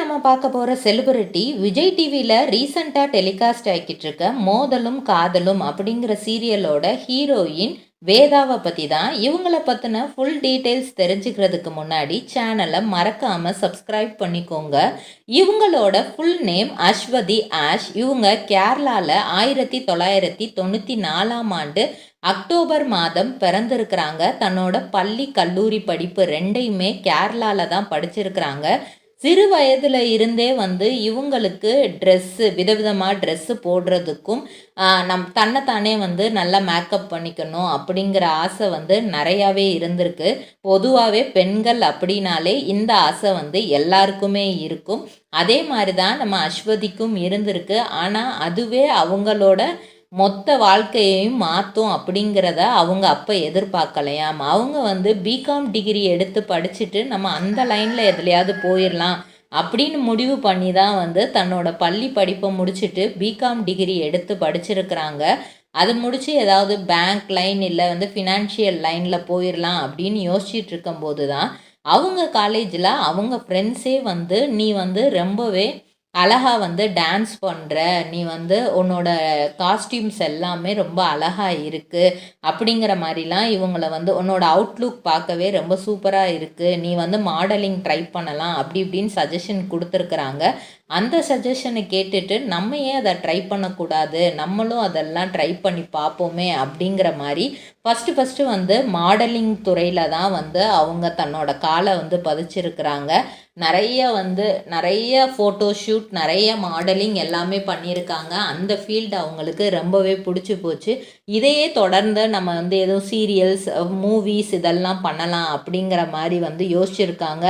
நம்ம பார்க்க போகிற செலிபிரிட்டி விஜய் டிவியில் ரீசண்டாக டெலிகாஸ்ட் ஆகிக்கிட்டு இருக்க மோதலும் காதலும் அப்படிங்கிற சீரியலோட ஹீரோயின் வேதாவை பற்றி தான். இவங்கள பற்றின ஃபுல் டீட்டெயில்ஸ் தெரிஞ்சுக்கிறதுக்கு முன்னாடி சேனலை மறக்காமல் சப்ஸ்கிரைப் பண்ணிக்கோங்க. இவங்களோட ஃபுல் நேம் அஸ்வதி ஆஷ். இவங்க கேரளாவில் 1994 அக்டோபர் மாதம் பிறந்திருக்கிறாங்க. தன்னோட பள்ளி கல்லூரி படிப்பு ரெண்டையுமே கேரளாவில் தான் படிச்சிருக்கிறாங்க. சிறு வயதில் இருந்தே இவங்களுக்கு விதவிதமாக ட்ரெஸ்ஸு போடுறதுக்கும் தன்னைத்தானே நல்லா மேக்கப் பண்ணிக்கணும் அப்படிங்கிற ஆசை நிறையாவே இருந்திருக்கு. பொதுவாகவே பெண்கள் அப்படின்னாலே இந்த ஆசை எல்லாருக்குமே இருக்கும். அதே மாதிரி தான் நம்ம அஸ்வதிக்கும் இருந்திருக்கு. ஆனால் அதுவே அவங்களோட மொத்த வாழ்க்கையையும் மாற்றும் அப்படிங்கிறத அவங்க அப்போ எதிர்பார்க்கலையாம். அவங்க பிகாம் டிகிரி எடுத்து படிச்சுட்டு நம்ம அந்த லைனில் எதுலையாவது போயிடலாம் அப்படின்னு முடிவு பண்ணி தான் தன்னோட பள்ளி படிப்பை முடிச்சுட்டு பிகாம் டிகிரி எடுத்து படிச்சிருக்கிறாங்க. அது முடித்து ஏதாவது பேங்க் லைன் இல்லை ஃபினான்ஷியல் லைனில் போயிடலாம் அப்படின்னு யோசிச்சுட்டு இருக்கும்போது தான் அவங்க காலேஜில் அவங்க ஃப்ரெண்ட்ஸே நீ ரொம்பவே அழகாக டான்ஸ் பண்ணுற, நீ உன்னோட காஸ்டியூம்ஸ் எல்லாமே ரொம்ப அழகாக இருக்குது அப்படிங்கிற மாதிரிலாம் இவங்கள உன்னோட அவுட்லுக் பார்க்கவே ரொம்ப சூப்பராக இருக்குது, நீ மாடலிங் ட்ரை பண்ணலாம் அப்படி இப்படின்னு சஜஷன் கொடுத்துருக்குறாங்க. அந்த சஜஷனை கேட்டுட்டு நம்ம ஏன் அதை ட்ரை பண்ணக்கூடாது, நம்மளும் அதெல்லாம் ட்ரை பண்ணி பார்ப்போமே அப்படிங்கிற மாதிரி ஃபஸ்ட்டு மாடலிங் துறையில் தான் அவங்க தன்னோட காலை பதிச்சிருக்கிறாங்க. நிறைய ஃபோட்டோ ஷூட், நிறைய மாடலிங் எல்லாமே பண்ணியிருக்காங்க. அந்த ஃபீல்டு அவங்களுக்கு ரொம்பவே பிடிச்சி போச்சு. இதையே தொடர்ந்து நம்ம எதுவும் சீரியல்ஸ், மூவிஸ் இதெல்லாம் பண்ணலாம் அப்படிங்கிற மாதிரி யோசிச்சுருக்காங்க.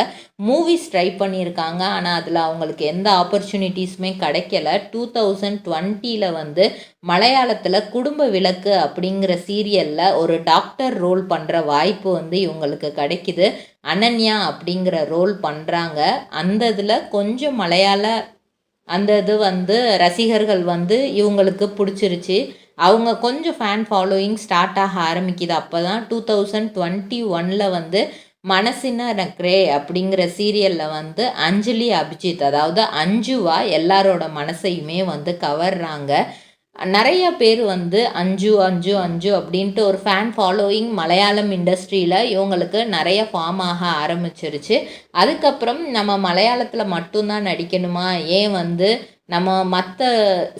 மூவிஸ் ட்ரை பண்ணியிருக்காங்க. ஆனால் அதில் அவங்களுக்கு எந்த ஆப்பர்ச்சுனிட்டிஸுமே கிடைக்கல. 2020 மலையாளத்தில் குடும்ப விளக்கு அப்படிங்கிற சீரியலில் ஒரு டாக்டர் ரோல் பண்ணுற வாய்ப்பு இவங்களுக்கு கிடைக்கிது. அனன்யா அப்படிங்கிற ரோல் பண்ணுறாங்க. அந்த இதில் கொஞ்சம் மலையாள அந்த இது ரசிகர்கள் இவங்களுக்கு பிடிச்சிருச்சு. அவங்க கொஞ்சம் ஃபேன் ஃபாலோயிங் ஸ்டார்ட் ஆக ஆரம்பிக்குது. அப்போ தான் 2021 மனசின நக்ரே அப்படிங்கிற சீரியலில் அஞ்சலி அபிஜித், அதாவது அஞ்சுவா எல்லாரோட மனசையுமே கவர்றாங்க. நிறைய பேர் அஞ்சு அஞ்சு அஞ்சு அப்படின்ட்டு ஒரு ஃபேன் ஃபாலோயிங் மலையாளம் இண்டஸ்ட்ரியில் இவங்களுக்கு நிறைய ஃபார்ம் ஆக ஆரம்பிச்சிருச்சு. அதுக்கப்புறம் நம்ம மலையாளத்தில் மட்டும்தான் நடிக்கணுமா, ஏன் நம்ம மற்ற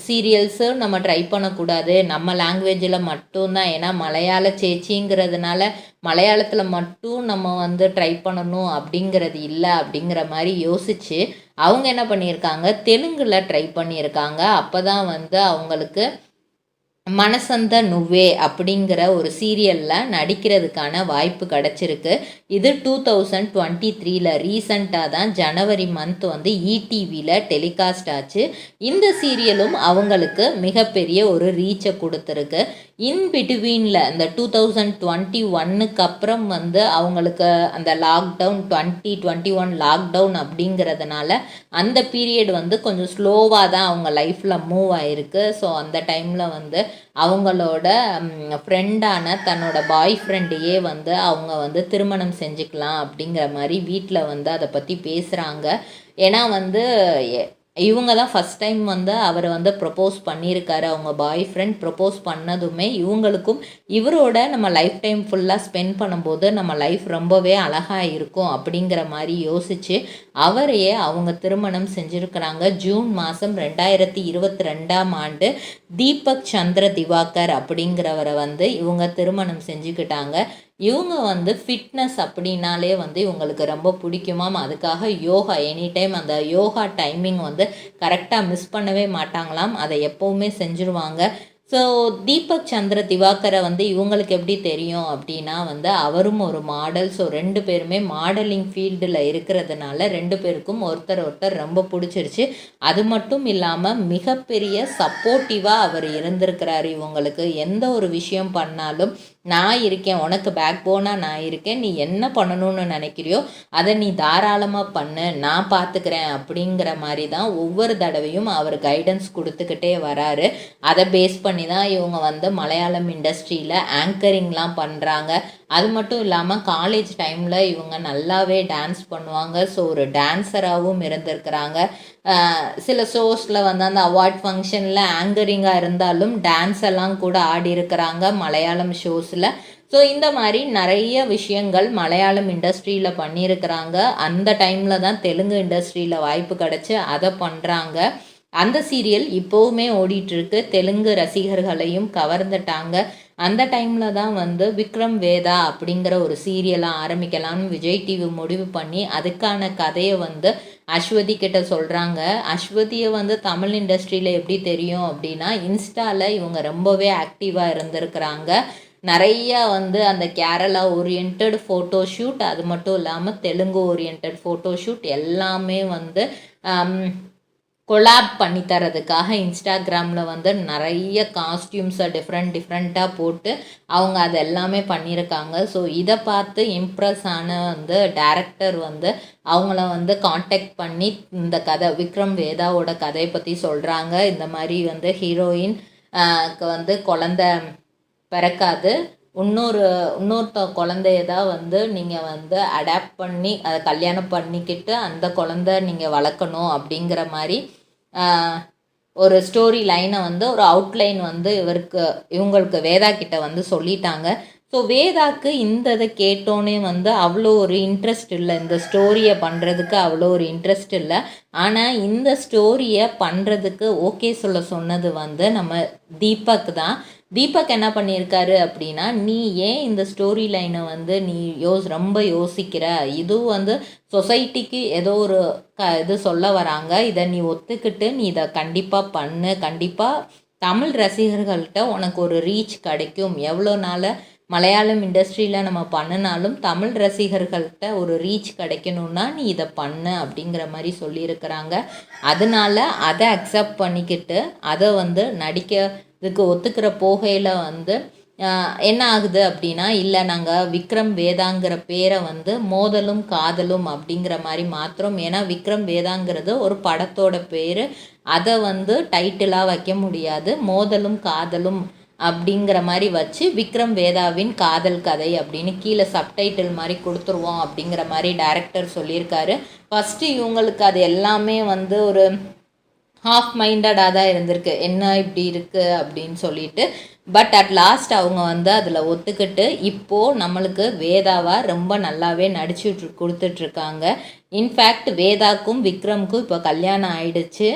சீரியல்ஸும் நம்ம ட்ரை பண்ணக்கூடாது, நம்ம லாங்குவேஜில் மட்டும்தான், ஏன்னா மலையாள சேச்சிங்கிறதுனால மலையாளத்தில் மட்டும் நம்ம ட்ரை பண்ணணும் அப்படிங்கிறது இல்லை அப்படிங்கிற மாதிரி யோசித்து அவங்க என்ன பண்ணியிருக்காங்க, தெலுங்கில் ட்ரை பண்ணியிருக்காங்க. அப்போ தான் அவங்களுக்கு மனசந்த நுவ்வே அப்படிங்கிற ஒரு சீரியலில் நடிக்கிறதுக்கான வாய்ப்பு கிடச்சிருக்கு. இது 2023 ரீசண்டாக தான் ஜனவரி மந்த் இடிவியில் டெலிகாஸ்ட் ஆச்சு. இந்த சீரியலும் அவங்களுக்கு மிகப்பெரிய ஒரு ரீச்சை கொடுத்துருக்கு. இன் பிட்வீனில் இந்த 2021 அப்புறம் அவங்களுக்கு அந்த லாக்டவுன் 2021 லாக்டவுன் அப்படிங்கிறதுனால அந்த பீரியட் கொஞ்சம் ஸ்லோவாக தான் அவங்க லைஃப்பில் மூவ் ஆகிருக்கு. ஸோ அந்த டைமில் அவங்களோட ஃப்ரெண்டான தன்னோட பாய் ஃப்ரெண்டையே அவங்க திருமணம் செஞ்சுக்கலாம் அப்படிங்கிற மாதிரி வீட்டில் அதை பற்றி பேசுகிறாங்க. ஏன்னா இவங்க தான் ஃபஸ்ட் டைம் அவர் ப்ரப்போஸ் பண்ணியிருக்காரு. அவங்க பாய் ஃப்ரெண்ட் ப்ரப்போஸ் பண்ணதுமே இவங்களுக்கும் இவரோட நம்ம லைஃப் டைம் ஃபுல்லாக ஸ்பெண்ட் பண்ணும்போது நம்ம லைஃப் ரொம்பவே அழகாக இருக்கும் அப்படிங்கிற மாதிரி யோசித்து அவரையே அவங்க திருமணம் செஞ்சுருக்கிறாங்க. ஜூன் மாதம் 2022 தீபக் சந்திர திவாகர் அப்படிங்கிறவரை இவங்க திருமணம் செஞ்சுக்கிட்டாங்க. இவங்க ஃபிட்னஸ் அப்படின்னாலே இவங்களுக்கு ரொம்ப பிடிக்குமாம். அதுக்காக யோகா எனி டைம் அந்த யோகா டைமிங் கரெக்டாக மிஸ் பண்ணவே மாட்டாங்களாம். அதை எப்போவுமே செஞ்சுருவாங்க. ஸோ தீபக் சந்திர திவாகரை இவங்களுக்கு எப்படி தெரியும் அப்படின்னா அவரும் ஒரு மாடல். ஸோ ரெண்டு பேருமே மாடலிங் ஃபீல்டில் இருக்கிறதுனால ரெண்டு பேருக்கும் ஒருத்தர் ரொம்ப பிடிச்சிருச்சு. அது மட்டும் இல்லாமல் மிகப்பெரிய சப்போர்ட்டிவாக அவர் இருந்திருக்கிறாரு. இவங்களுக்கு எந்த ஒரு விஷயம் பண்ணாலும் நான் இருக்கேன், உனக்கு பேக் போனாக நான் இருக்கேன், நீ என்ன பண்ணணும்னு நினைக்கிறியோ அதை நீ தாராளமாக பண்ணு, நான் பார்த்துக்கிறேன் அப்படிங்கிற மாதிரி தான் ஒவ்வொரு தடவையும் அவர் கைடன்ஸ் கொடுத்துக்கிட்டே வராரு. அதை பேஸ் பண்ணி பண்ணி தான் இவங்க வந்து மலையாளம் இண்டஸ்ட்ரியில் ஆங்கரிங்லாம் பண்ணுறாங்க. அது மட்டும் இல்லாமல் காலேஜ் டைமில் இவங்க நல்லாவே டான்ஸ் பண்ணுவாங்க. ஸோ ஒரு டான்ஸராகவும் இருந்திருக்கிறாங்க. சில ஷோஸில் வந்து அந்த அவார்ட் ஃபங்க்ஷனில் ஆங்கரிங்காக இருந்தாலும் டான்ஸ் எல்லாம் கூட ஆடி இருக்கிறாங்க மலையாளம் ஷோஸில். ஸோ இந்த மாதிரி நிறைய விஷயங்கள் மலையாளம் இண்டஸ்ட்ரியில் பண்ணியிருக்கிறாங்க. அந்த டைமில் தான் தெலுங்கு இண்டஸ்ட்ரியில் வாய்ப்பு கிடச்சி அதை பண்ணுறாங்க. அந்த சீரியல் இப்போவுமே ஓடிட்டுருக்கு. தெலுங்கு ரசிகர்களையும் கவர்ந்துட்டாங்க. அந்த டைமில் தான் வந்து விக்ரம் வேதா அப்படிங்கிற ஒரு சீரியலாக ஆரம்பிக்கலாம்னு விஜய் டிவி முடிவு பண்ணி அதுக்கான கதையை வந்து அஸ்வதி கிட்ட சொல்கிறாங்க. அஸ்வதியை வந்து தமிழ் இண்டஸ்ட்ரியில் எப்படி தெரியும் அப்படின்னா, இன்ஸ்டாவில் இவங்க ரொம்பவே ஆக்டிவாக இருந்திருக்கிறாங்க. நிறைய வந்து அந்த கேரளா ஓரியன்ட் ஃபோட்டோ ஷூட், அது மட்டும் இல்லாமல் தெலுங்கு ஓரியன்ட் ஃபோட்டோ ஷூட் எல்லாமே வந்து கொலாப் பண்ணி தரதுக்காக இன்ஸ்டாகிராமில் வந்து நிறைய காஸ்டியூம்ஸை டிஃப்ரெண்ட்டாக போட்டு அவங்க அது எல்லாமே பண்ணியிருக்காங்க. ஸோ இதை பார்த்து இம்ப்ரெஸ் ஆன வந்து டைரக்டர் வந்து அவங்கள வந்து காண்டாக்ட் பண்ணி இந்த கதை விக்ரம் வேதாவோட கதையை பற்றி சொல்கிறாங்க. இந்த மாதிரி வந்து ஹீரோயின் வந்து குழந்த பிறக்காது, இன்னொருத்த குழந்தைய தான் வந்து நீங்கள் வந்து அடாப்ட் பண்ணி அதை கல்யாணம் பண்ணிக்கிட்டு அந்த குழந்தை நீங்கள் வளர்க்கணும் அப்படிங்கிற மாதிரி ஒரு ஸ்டோரி லைனை வந்து ஒரு அவுட்லைன் வந்து இவங்களுக்கு வேதா கிட்ட வந்து சொல்லிட்டாங்க. ஸோ வேதாக்கு இந்த இதை கேட்டோன்னே வந்து அவ்வளோ ஒரு இன்ட்ரெஸ்ட் இல்லை, இந்த ஸ்டோரியை பண்ணுறதுக்கு அவ்வளோ ஒரு இன்ட்ரெஸ்ட் இல்லை. ஆனால் இந்த ஸ்டோரியை பண்ணுறதுக்கு ஓகே சொன்னது வந்து நம்ம தீபக் தான். தீபக் என்ன பண்ணியிருக்காரு அப்படின்னா, நீ ஏன் இந்த ஸ்டோரி லைனை வந்து நீ ரொம்ப யோசிக்கிற, இதுவும் வந்து சொசைட்டிக்கு ஏதோ ஒரு இது சொல்ல வராங்க, இதை நீ ஒத்துக்கிட்டு நீ இதை கண்டிப்பாக பண்ணு, கண்டிப்பாக தமிழ் ரசிகர்கள்கிட்ட உனக்கு ஒரு ரீச் கிடைக்கும். எவ்வளோ நாள் மலையாளம் இண்டஸ்ட்ரியில் நம்ம பண்ணினாலும் தமிழ் ரசிகர்கள்கிட்ட ஒரு ரீச் கிடைக்கணுன்னா நீ இதை பண்ணு அப்படிங்கிற மாதிரி சொல்லியிருக்கிறாங்க. அதனால அதை அக்செப்ட் பண்ணிக்கிட்டு அதை வந்து நடிக்கிறதுக்கு ஒத்துக்கிற போகையில் வந்து என்ன ஆகுது அப்படின்னா, இல்லை நாங்கள் விக்ரம் வேதாங்கிற பேரை வந்து மோதலும் காதலும் அப்படிங்கிற மாதிரி மாத்திரம். ஏன்னா விக்ரம் வேதாங்கிறது ஒரு படத்தோட பேர், அதை வந்து டைட்டிலாக வைக்க முடியாது. மோதலும் காதலும் அப்படிங்கிற மாதிரி வச்சு விக்ரம் வேதாவின் காதல் கதை அப்படின்னு கீழே சப்டைட்டில் மாதிரி கொடுத்துருவோம் அப்படிங்கிற மாதிரி டைரக்டர் சொல்லியிருக்காரு. ஃபஸ்ட்டு இவங்களுக்கு அது எல்லாமே வந்து ஒரு ஹாஃப் மைண்டடாக தான் இருந்திருக்கு, என்ன இப்படி இருக்குது அப்படின்னு சொல்லிட்டு. பட் அட் லாஸ்ட் அவங்க வந்து அதில் ஒத்துக்கிட்டு இப்போது நம்மளுக்கு வேதாவாக ரொம்ப நல்லாவே கொடுத்துட்ருக்காங்க. இன்ஃபேக்ட் வேதாக்கும் விக்ரமுக்கும் இப்போ கல்யாணம் ஆயிடுச்சு.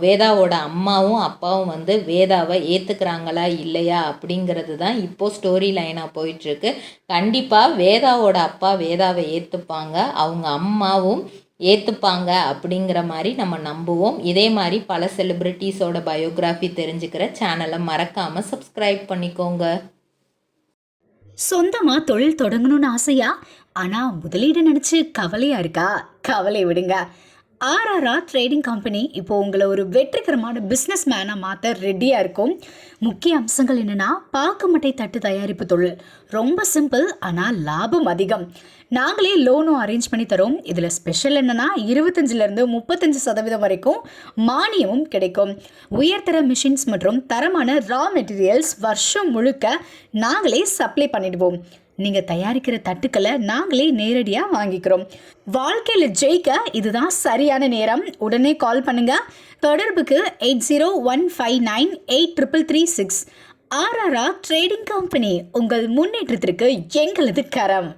வேதாவோட அம்மாவும் அப்பாவும் வந்து வேதாவை ஏற்றுக்கிறாங்களா இல்லையா அப்படிங்கிறது தான் இப்போது ஸ்டோரி லைனாக போயிட்டுருக்கு. கண்டிப்பாக வேதாவோட அப்பா வேதாவை ஏற்றுப்பாங்க, அவங்க அம்மாவும் ஏற்றுப்பாங்க அப்படிங்கிற மாதிரி நம்ம நம்புவோம். இதே மாதிரி பல செலிப்ரிட்டிஸோட பயோகிராஃபி தெரிஞ்சுக்கிற சேனலை மறக்காமல் சப்ஸ்கிரைப் பண்ணிக்கோங்க. சொந்தமாக தொழில் தொடங்கணும்னு ஆசையா, ஆனால் முதலீடு நினச்சி கவலையாக இருக்கா? கவலை விடுங்க. ஆர்ஆர்ஆர் ட்ரேடிங் கம்பெனி இப்போ உங்களை ஒரு வெற்றிகரமான பிஸ்னஸ் மேனாக மாற்ற ரெடியாக இருக்கும். முக்கிய அம்சங்கள் என்னென்னா, பாக்குமட்டை தட்டு தயாரிப்பு தொழில் ரொம்ப சிம்பிள், ஆனால் லாபம் அதிகம். நாங்களே லோனும் அரேஞ்ச் பண்ணி தரோம். இதில் ஸ்பெஷல் என்னென்னா 25% 35% வரைக்கும் மானியமும் கிடைக்கும். உயர்தர மிஷின்ஸ் மற்றும் தரமான ரா மெட்டீரியல்ஸ் வருஷம் முழுக்க நாங்களே சப்ளை பண்ணிடுவோம். நீங்கள் தயாரிக்கிற தட்டுக்களை நாங்களே நேரடியாக வாங்கிக்கிறோம். வாழ்க்கையில் ஜெயிக்க இதுதான் சரியான நேரம். உடனே கால் பண்ணுங்க. தொடர்புக்கு 8015983336. ஆர்ஆர்ஆர் ட்ரேடிங் கம்பெனி, உங்கள் முன்னேற்றத்திற்கு எங்களது கரம்.